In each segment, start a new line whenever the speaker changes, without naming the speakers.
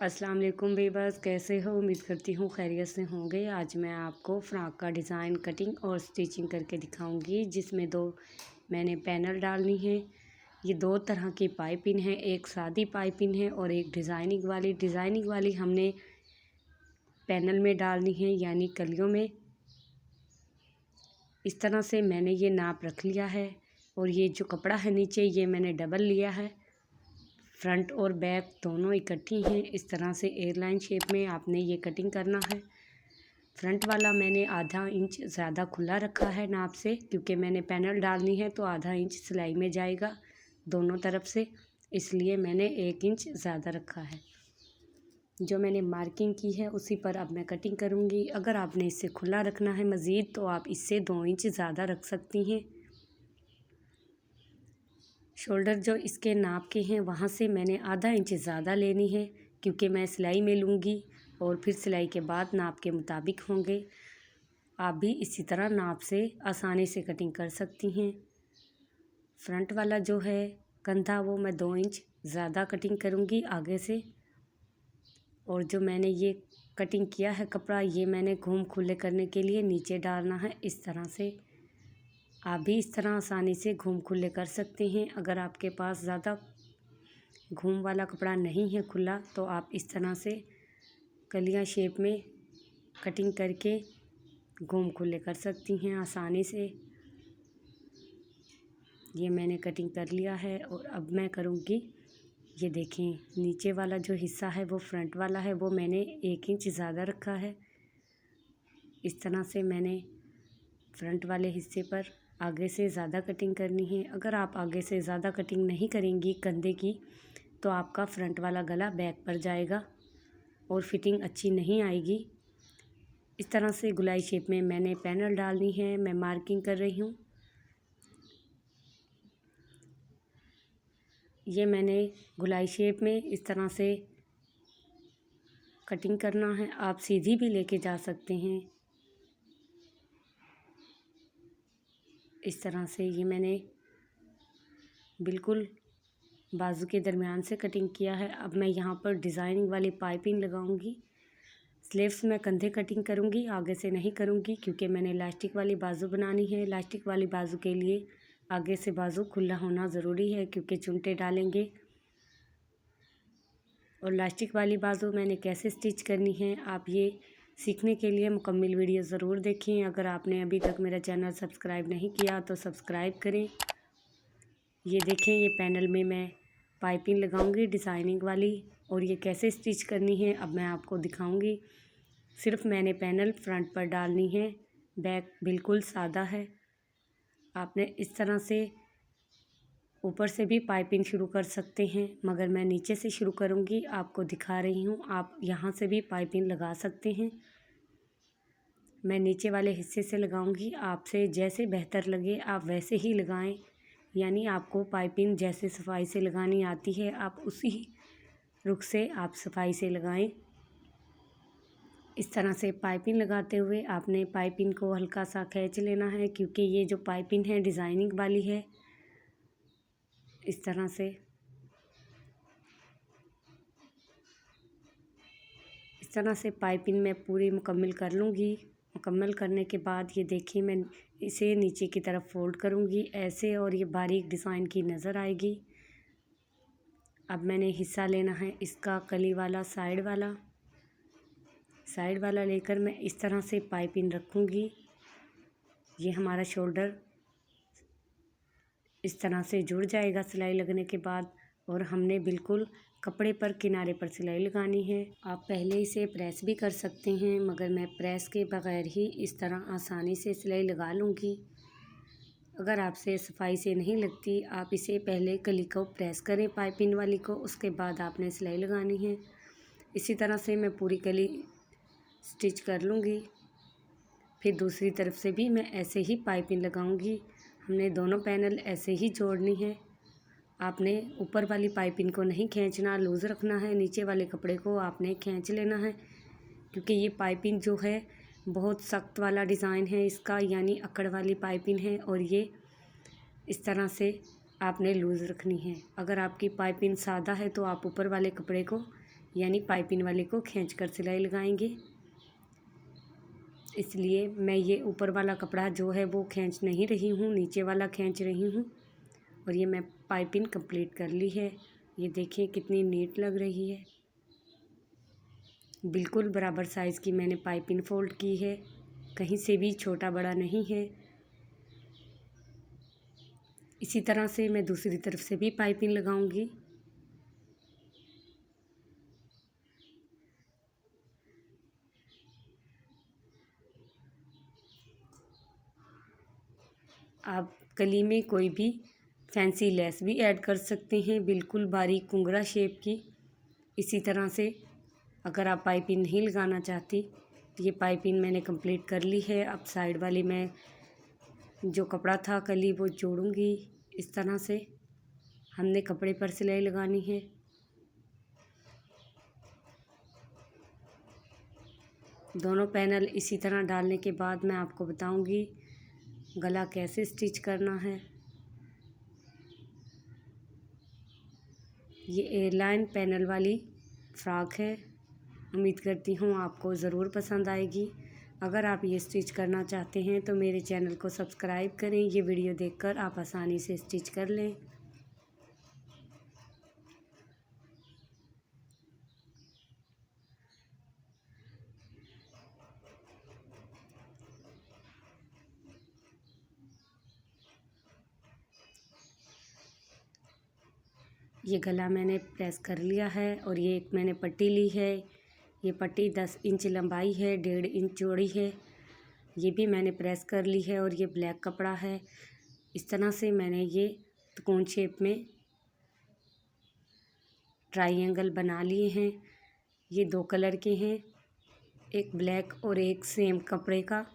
अस्सलाम वालेकुम वीवर्स, कैसे हो? उम्मीद करती हूँ खैरियत से होंगे। आज मैं आपको फ़्रॉक का डिज़ाइन कटिंग और स्टिचिंग करके दिखाऊंगी, जिसमें मैंने पैनल डालनी है। ये दो तरह की पाइपिंग है, एक सादी पाइपिंग है और एक डिज़ाइनिंग वाली हमने पैनल में डालनी है, यानी कलियों में। इस तरह से मैंने ये नाप रख लिया है और ये जो कपड़ा है नीचे, ये मैंने डबल लिया है। फ्रंट और बैक दोनों इकट्ठी हैं। इस तरह से एयरलाइन शेप में आपने ये कटिंग करना है। फ्रंट वाला मैंने आधा इंच ज़्यादा खुला रखा है नाप से, क्योंकि मैंने पैनल डालनी है तो आधा इंच सिलाई में जाएगा दोनों तरफ से, इसलिए मैंने 1 इंच ज़्यादा रखा है। जो मैंने मार्किंग की है उसी पर अब मैं कटिंग करूँगी। अगर आपने इससे खुला रखना है मज़ीद तो आप इससे 2 इंच ज़्यादा रख सकती हैं। शोल्डर जो इसके नाप के हैं वहाँ से मैंने आधा इंच ज़्यादा लेनी है, क्योंकि मैं सिलाई में लूँगी और फिर सिलाई के बाद नाप के मुताबिक होंगे। आप भी इसी तरह नाप से आसानी से कटिंग कर सकती हैं। फ्रंट वाला जो है कंधा, वो मैं 2 इंच ज़्यादा कटिंग करूँगी आगे से। और जो मैंने ये कटिंग किया है कपड़ा, ये मैंने घूम खुले करने के लिए नीचे डालना है इस तरह से। आप भी इस तरह आसानी से घूम खुले कर सकते हैं। अगर आपके पास ज़्यादा घूम वाला कपड़ा नहीं है खुला, तो आप इस तरह से कलियां शेप में कटिंग करके घूम खुले कर सकती हैं आसानी से। ये मैंने कटिंग कर लिया है और अब मैं करूँगी, ये देखें नीचे वाला जो हिस्सा है वो फ्रंट वाला है, वो मैंने 1 इंच ज़्यादा रखा है। इस तरह से मैंने फ्रंट वाले हिस्से पर आगे से ज़्यादा कटिंग करनी है। अगर आप आगे से ज़्यादा कटिंग नहीं करेंगी कंधे की, तो आपका फ्रंट वाला गला बैक पर जाएगा और फिटिंग अच्छी नहीं आएगी। इस तरह से गुलाई शेप में मैंने पैनल डालनी है। मैं मार्किंग कर रही हूँ। ये मैंने गुलाई शेप में इस तरह से कटिंग करना है। आप सीधी भी लेके जा सकते हैं। इस तरह से ये मैंने बिल्कुल बाजू के दरमियान से कटिंग किया है। अब मैं यहाँ पर डिज़ाइनिंग वाली पाइपिंग लगाऊंगी। स्लीव्स में कंधे कटिंग करूँगी, आगे से नहीं करूँगी, क्योंकि मैंने इलास्टिक वाली बाजू बनानी है। इलास्टिक वाली बाजू के लिए आगे से बाजू खुला होना ज़रूरी है, क्योंकि चुनटे डालेंगे। और इलास्टिक वाली बाजू मैंने कैसे स्टिच करनी है, आप ये सीखने के लिए मुकम्मल वीडियो ज़रूर देखें। अगर आपने अभी तक मेरा चैनल सब्सक्राइब नहीं किया तो सब्सक्राइब करें। ये देखें, ये पैनल में मैं पाइपिंग लगाऊंगी डिज़ाइनिंग वाली, और ये कैसे स्टिच करनी है अब मैं आपको दिखाऊंगी। सिर्फ मैंने पैनल फ्रंट पर डालनी है, बैक बिल्कुल सादा है। आपने इस तरह से ऊपर से भी पाइपिंग शुरू कर सकते हैं, मगर मैं नीचे से शुरू करूंगी, आपको दिखा रही हूँ। आप यहाँ से भी पाइपिंग लगा सकते हैं। मैं नीचे वाले हिस्से से लगाऊंगी। आपसे जैसे बेहतर लगे आप वैसे ही लगाएं, यानी आपको पाइपिंग जैसे सफाई से लगानी आती है आप उसी रुख से आप सफाई से लगाएं। इस तरह से पाइपिंग लगाते हुए आपने पाइपिंग को हल्का सा खींच लेना है, क्योंकि ये जो पाइपिंग है डिज़ाइनिंग वाली है। इस तरह से पाइपिंग मैं पूरी मुकम्मल कर लूँगी। मुकम्मल करने के बाद ये देखिए, मैं इसे नीचे की तरफ फोल्ड करूँगी ऐसे, और ये बारीक डिज़ाइन की नज़र आएगी। अब मैंने हिस्सा लेना है इसका कली वाला, साइड वाला लेकर मैं इस तरह से पाइपिंग रखूँगी। ये हमारा शोल्डर इस तरह से जुड़ जाएगा सिलाई लगने के बाद, और हमने बिल्कुल कपड़े पर किनारे पर सिलाई लगानी है। आप पहले इसे प्रेस भी कर सकते हैं, मगर मैं प्रेस के बगैर ही इस तरह आसानी से सिलाई लगा लूँगी। अगर आपसे सफाई से नहीं लगती, आप इसे पहले कली को प्रेस करें पाइपिंग वाली को, उसके बाद आपने सिलाई लगानी है। इसी तरह से मैं पूरी कली स्टिच कर लूँगी। फिर दूसरी तरफ से भी मैं ऐसे ही पाइपिंग लगाऊंगी। हमने दोनों पैनल ऐसे ही जोड़नी है। आपने ऊपर वाली पाइपिंग को नहीं खींचना, लूज़ रखना है। नीचे वाले कपड़े को आपने खींच लेना है, क्योंकि ये पाइपिंग जो है बहुत सख्त वाला डिज़ाइन है इसका, यानी अकड़ वाली पाइपिंग है, और ये इस तरह से आपने लूज़ रखनी है। अगर आपकी पाइपिंग सादा है तो आप ऊपर वाले कपड़े को यानी पाइपिंग वाले को खींच कर सिलाई लगाएंगे। इसलिए मैं ये ऊपर वाला कपड़ा जो है वो खींच नहीं रही हूँ, नीचे वाला खींच रही हूँ। और ये मैं पाइपिंग कंप्लीट कर ली है। ये देखिए कितनी नीट लग रही है। बिल्कुल बराबर साइज़ की मैंने पाइपिंग फोल्ड की है, कहीं से भी छोटा बड़ा नहीं है। इसी तरह से मैं दूसरी तरफ से भी पाइपिंग लगाऊंगी। आप कली में कोई भी फैंसी लेस भी ऐड कर सकते हैं, बिल्कुल बारीक कुंगरा शेप की। इसी तरह से अगर आप पाइपिंग नहीं लगाना चाहती, ये पाइपिंग मैंने कंप्लीट कर ली है। अब साइड वाली मैं जो कपड़ा था कली वो जोड़ूंगी। इस तरह से हमने कपड़े पर सिलाई लगानी है। दोनों पैनल इसी तरह डालने के बाद मैं आपको बताऊंगी गला कैसे स्टिच करना है। ये एयरलाइन पैनल वाली फ्रॉक है। उम्मीद करती हूँ आपको ज़रूर पसंद आएगी। अगर आप ये स्टिच करना चाहते हैं तो मेरे चैनल को सब्सक्राइब करें। ये वीडियो देखकर आप आसानी से स्टिच कर लें। ये गला मैंने प्रेस कर लिया है और ये एक मैंने पट्टी ली है। ये पट्टी 10 इंच लंबाई है, 1.5 इंच चौड़ी है। ये भी मैंने प्रेस कर ली है और ये ब्लैक कपड़ा है। इस तरह से मैंने ये त्रिकोण शेप में ट्रायंगल बना लिए हैं। ये 2 कलर के हैं, एक ब्लैक और एक सेम कपड़े का।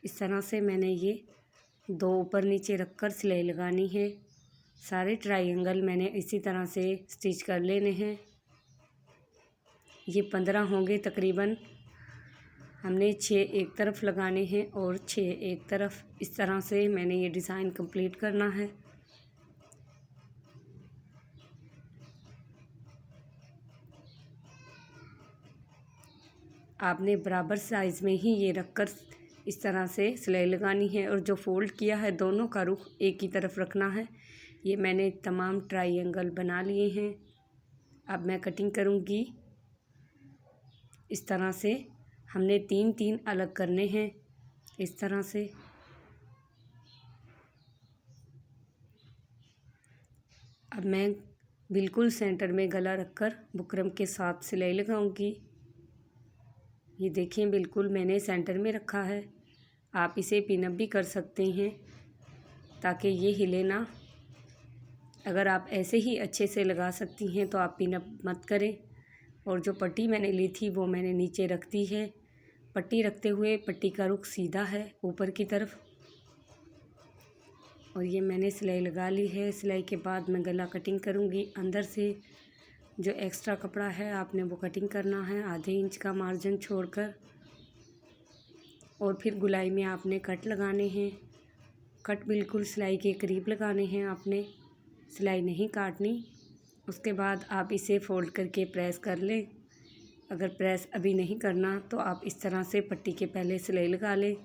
इस तरह से मैंने ये 2 ऊपर नीचे रखकर सिलाई लगानी है। सारे ट्रायंगल मैंने इसी तरह से स्टिच कर लेने हैं। ये 15 होंगे तकरीबन। हमने 6 एक तरफ लगाने हैं और 6 एक तरफ। इस तरह से मैंने ये डिज़ाइन कंप्लीट करना है। आपने बराबर साइज़ में ही ये रखकर इस तरह से सिलाई लगानी है और जो फोल्ड किया है दोनों का रुख एक ही तरफ रखना है। ये मैंने तमाम ट्रायंगल बना लिए हैं। अब मैं कटिंग करूँगी। इस तरह से हमने 3-3 अलग करने हैं। इस तरह से अब मैं बिल्कुल सेंटर में गला रखकर बुकरम के साथ सिलाई लगाऊंगी। ये देखिए बिल्कुल मैंने सेंटर में रखा है। आप इसे पिनअप भी कर सकते हैं ताकि ये हिले ना। अगर आप ऐसे ही अच्छे से लगा सकती हैं तो आप पिनअप मत करें। और जो पट्टी मैंने ली थी वो मैंने नीचे रख दी है। पट्टी रखते हुए पट्टी का रुख सीधा है ऊपर की तरफ। और ये मैंने सिलाई लगा ली है। सिलाई के बाद मैं गला कटिंग करूँगी। अंदर से जो एक्स्ट्रा कपड़ा है आपने वो कटिंग करना है आधे इंच का मार्जिन छोड़कर। और फिर गुलाई में आपने कट लगाने हैं। कट बिल्कुल सिलाई के करीब लगाने हैं आपने, सिलाई नहीं काटनी। उसके बाद आप इसे फोल्ड करके प्रेस कर लें। अगर प्रेस अभी नहीं करना तो आप इस तरह से पट्टी के पहले सिलाई लगा लें।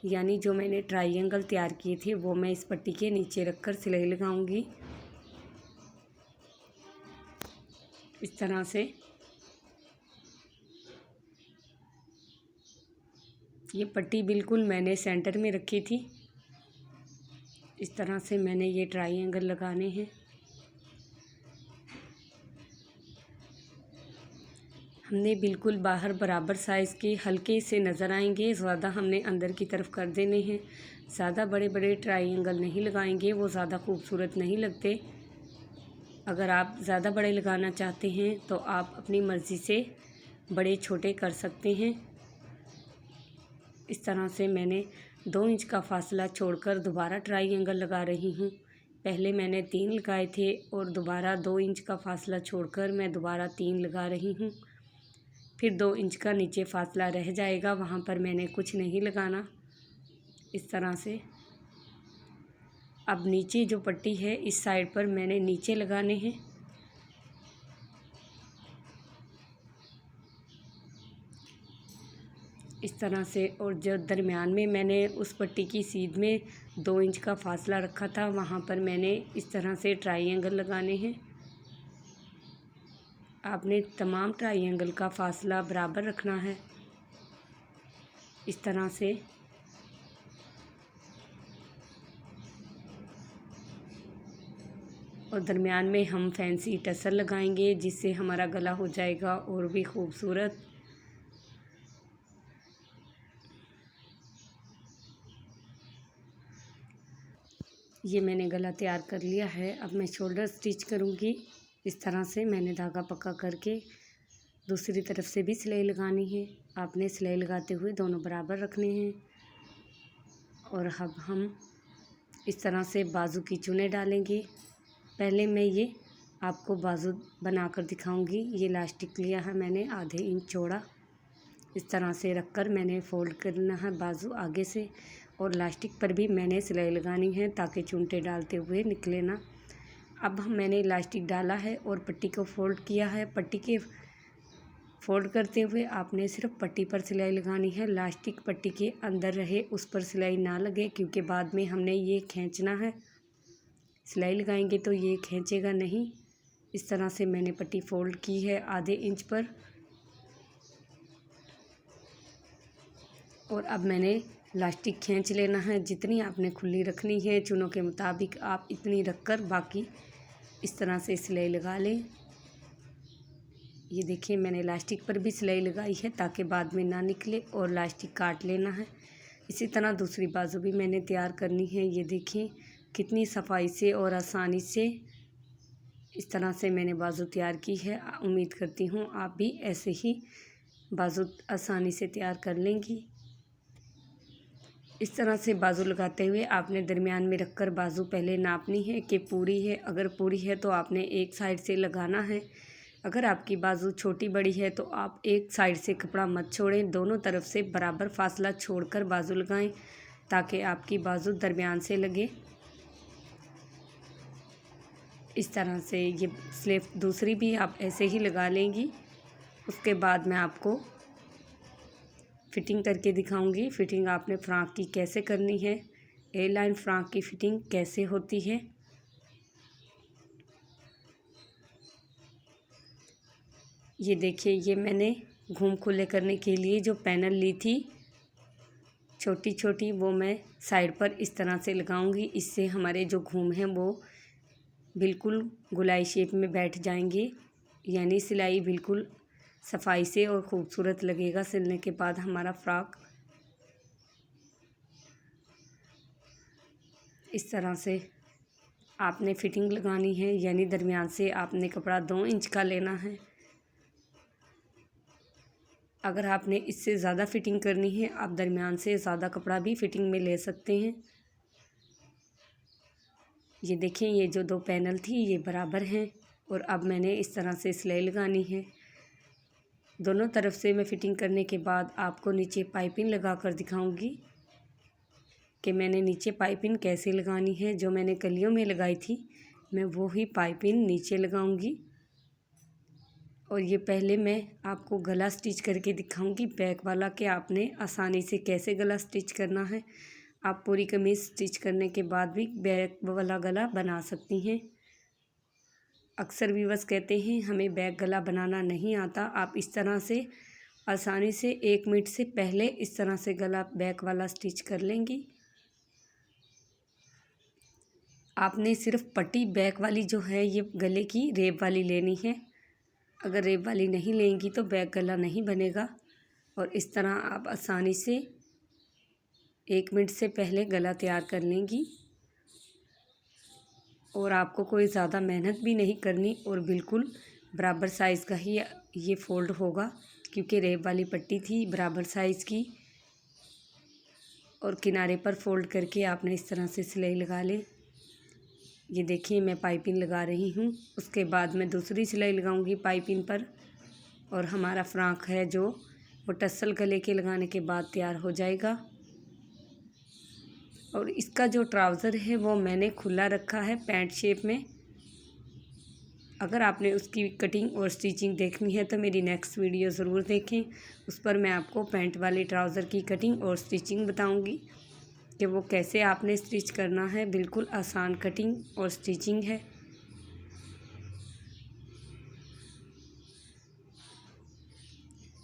यानी जो मैंने ट्रायंगल तैयार किए थे वो मैं इस पट्टी के नीचे रखकर सिलाई लगाऊंगी। इस तरह से ये पट्टी बिल्कुल मैंने सेंटर में रखी थी। इस तरह से मैंने ये ट्रायंगल लगाने हैं। हमने बिल्कुल बाहर बराबर साइज़ के हल्के से नज़र आएंगे, ज़्यादा हमने अंदर की तरफ कर देने हैं। ज़्यादा बड़े बड़े ट्रायंगल नहीं लगाएंगे, वो ज़्यादा खूबसूरत नहीं लगते। अगर आप ज़्यादा बड़े लगाना चाहते हैं तो आप अपनी मर्ज़ी से बड़े छोटे कर सकते हैं। इस तरह से मैंने 2 इंच का फासला छोड़कर दोबारा ट्रायंगल लगा रही हूँ। पहले मैंने 3 लगाए थे और दोबारा 2 इंच का फासला छोड़कर मैं दोबारा 3 लगा रही हूँ। फिर 2 इंच का नीचे फासला रह जाएगा, वहाँ पर मैंने कुछ नहीं लगाना। इस तरह से अब नीचे जो पट्टी है इस साइड पर मैंने नीचे लगाने हैं। तरह से। और जो दरमियान में मैंने उस पट्टी की सीध में 2 इंच का फासला रखा था, वहाँ पर मैंने इस तरह से ट्रायंगल लगाने हैं। आपने तमाम ट्रायंगल का फासला बराबर रखना है इस तरह से। और दरमियान में हम फैंसी टसल लगाएंगे, जिससे हमारा गला हो जाएगा और भी खूबसूरत। ये मैंने गला तैयार कर लिया है। अब मैं शोल्डर स्टिच करूँगी। इस तरह से मैंने धागा पक्का करके दूसरी तरफ से भी सिलाई लगानी है। आपने सिलाई लगाते हुए दोनों बराबर रखने हैं। और अब हम इस तरह से बाजू की चुनें डालेंगे। पहले मैं ये आपको बाजू बनाकर दिखाऊंगी। ये इलास्टिक लिया है मैंने आधे इंच चौड़ा। इस तरह से रखकर मैंने फ़ोल्ड करना है बाजू आगे से, और इलास्टिक पर भी मैंने सिलाई लगानी है ताकि चुनटे डालते हुए निकले ना। अब मैंने इलास्टिक डाला है और पट्टी को फ़ोल्ड किया है। पट्टी के फ़ोल्ड करते हुए आपने सिर्फ पट्टी पर सिलाई लगानी है। इलास्टिक पट्टी के अंदर रहे, उस पर सिलाई ना लगे, क्योंकि बाद में हमने ये खींचना है। सिलाई लगाएंगे तो ये खींचेगा नहीं। इस तरह से मैंने पट्टी फ़ोल्ड की है आधे इंच पर। और अब मैंने इलास्टिक खींच लेना है। जितनी आपने खुली रखनी है चुनों के मुताबिक आप इतनी रखकर बाकी इस तरह से सिलाई लगा लें। ये देखिए मैंने इलास्टिक पर भी सिलाई लगाई है ताकि बाद में ना निकले, और इलास्टिक काट लेना है। इसी तरह दूसरी बाजू भी मैंने तैयार करनी है। ये देखिए कितनी सफाई से और आसानी से इस तरह से मैंने बाजू तैयार की है। उम्मीद करती हूँ आप भी ऐसे ही बाजू आसानी से तैयार कर लेंगी। इस तरह से बाजू लगाते हुए आपने दरमियान में रखकर बाजू पहले नापनी है कि पूरी है। अगर पूरी है तो आपने एक साइड से लगाना है। अगर आपकी बाजू छोटी बड़ी है तो आप एक साइड से कपड़ा मत छोड़ें, दोनों तरफ से बराबर फासला छोड़कर बाजू लगाएं ताकि आपकी बाजू दरमियान से लगे। इस तरह से ये स्लीव दूसरी भी आप ऐसे ही लगा लेंगी। उसके बाद मैं आपको फ़िटिंग करके दिखाऊंगी। फ़िटिंग आपने फ़्रॉक की कैसे करनी है, ए लाइन फ़्रॉक की फ़िटिंग कैसे होती है। ये देखिए ये मैंने घूम खुले करने के लिए जो पैनल ली थी छोटी छोटी, वो मैं साइड पर इस तरह से लगाऊंगी। इससे हमारे जो घूम हैं वो बिल्कुल गोलाई शेप में बैठ जाएंगे, यानी सिलाई बिल्कुल सफाई से और ख़ूबसूरत लगेगा सिलने के बाद हमारा फ़्रॉक। इस तरह से आपने फ़िटिंग लगानी है, यानी दरमियान से आपने कपड़ा 2 इंच का लेना है। अगर आपने इससे ज़्यादा फ़िटिंग करनी है आप दरमियान से ज़्यादा कपड़ा भी फ़िटिंग में ले सकते हैं। ये देखें ये जो 2 पैनल थी ये बराबर हैं, और अब मैंने इस तरह से सिलाई लगानी है। दोनों तरफ से मैं फ़िटिंग करने के बाद आपको नीचे पाइपिंग लगा कर दिखाऊंगी कि मैंने नीचे पाइपिंग कैसे लगानी है। जो मैंने कलियों में लगाई थी मैं वो ही पाइपिंग नीचे लगाऊंगी। और ये पहले मैं आपको गला स्टिच करके दिखाऊंगी बैक वाला, कि आपने आसानी से कैसे गला स्टिच करना है। आप पूरी कमीज़ स्टिच करने के बाद भी बैक वाला गला बना सकती हैं। अक्सर व्यूअर्स कहते हैं हमें बैक गला बनाना नहीं आता। आप इस तरह से आसानी से 1 मिनट से पहले इस तरह से गला बैक वाला स्टिच कर लेंगी। आपने सिर्फ पट्टी बैक वाली जो है ये गले की रेब वाली लेनी है। अगर रेब वाली नहीं लेंगी तो बैक गला नहीं बनेगा। और इस तरह आप आसानी से 1 मिनट से पहले गला तैयार कर लेंगी। और आपको कोई ज़्यादा मेहनत भी नहीं करनी, और बिल्कुल बराबर साइज़ का ही ये फ़ोल्ड होगा, क्योंकि रेब वाली पट्टी थी बराबर साइज़ की। और किनारे पर फ़ोल्ड करके आपने इस तरह से सिलाई लगा लें। ये देखिए मैं पाइपिंग लगा रही हूँ। उसके बाद मैं दूसरी सिलाई लगाऊंगी पाइपिंग पर, और हमारा फ़्रॉक है जो वो टसल गले के लगाने के बाद तैयार हो जाएगा। और इसका जो ट्राउज़र है वो मैंने खुला रखा है पैंट शेप में। अगर आपने उसकी कटिंग और स्टिचिंग देखनी है तो मेरी नेक्स्ट वीडियो ज़रूर देखें। उस पर मैं आपको पैंट वाले ट्राउज़र की कटिंग और स्टिचिंग बताऊंगी कि वो कैसे आपने स्टिच करना है। बिल्कुल आसान कटिंग और स्टिचिंग है।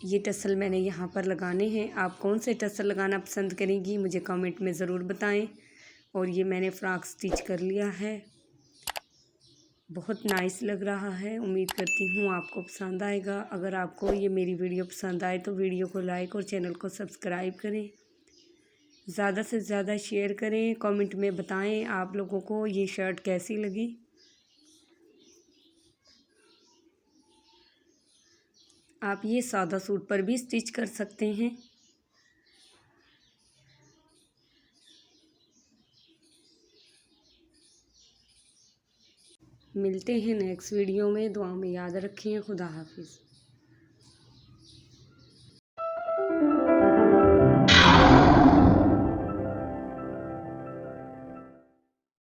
ये टसल मैंने यहाँ पर लगाने हैं। आप कौन से टसल लगाना पसंद करेंगी मुझे कमेंट में ज़रूर बताएं। और ये मैंने फ़्रॉक स्टिच कर लिया है। बहुत नाइस लग रहा है। उम्मीद करती हूँ आपको पसंद आएगा। अगर आपको ये मेरी वीडियो पसंद आए तो वीडियो को लाइक और चैनल को सब्सक्राइब करें। ज़्यादा से ज़्यादा शेयर करें। कमेंट में बताएं आप लोगों को ये शर्ट कैसी लगी। आप ये सादा सूट पर भी स्टिच कर सकते हैं। मिलते हैं नेक्स्ट वीडियो में। दुआ में याद रखें। खुदा हाफिज़।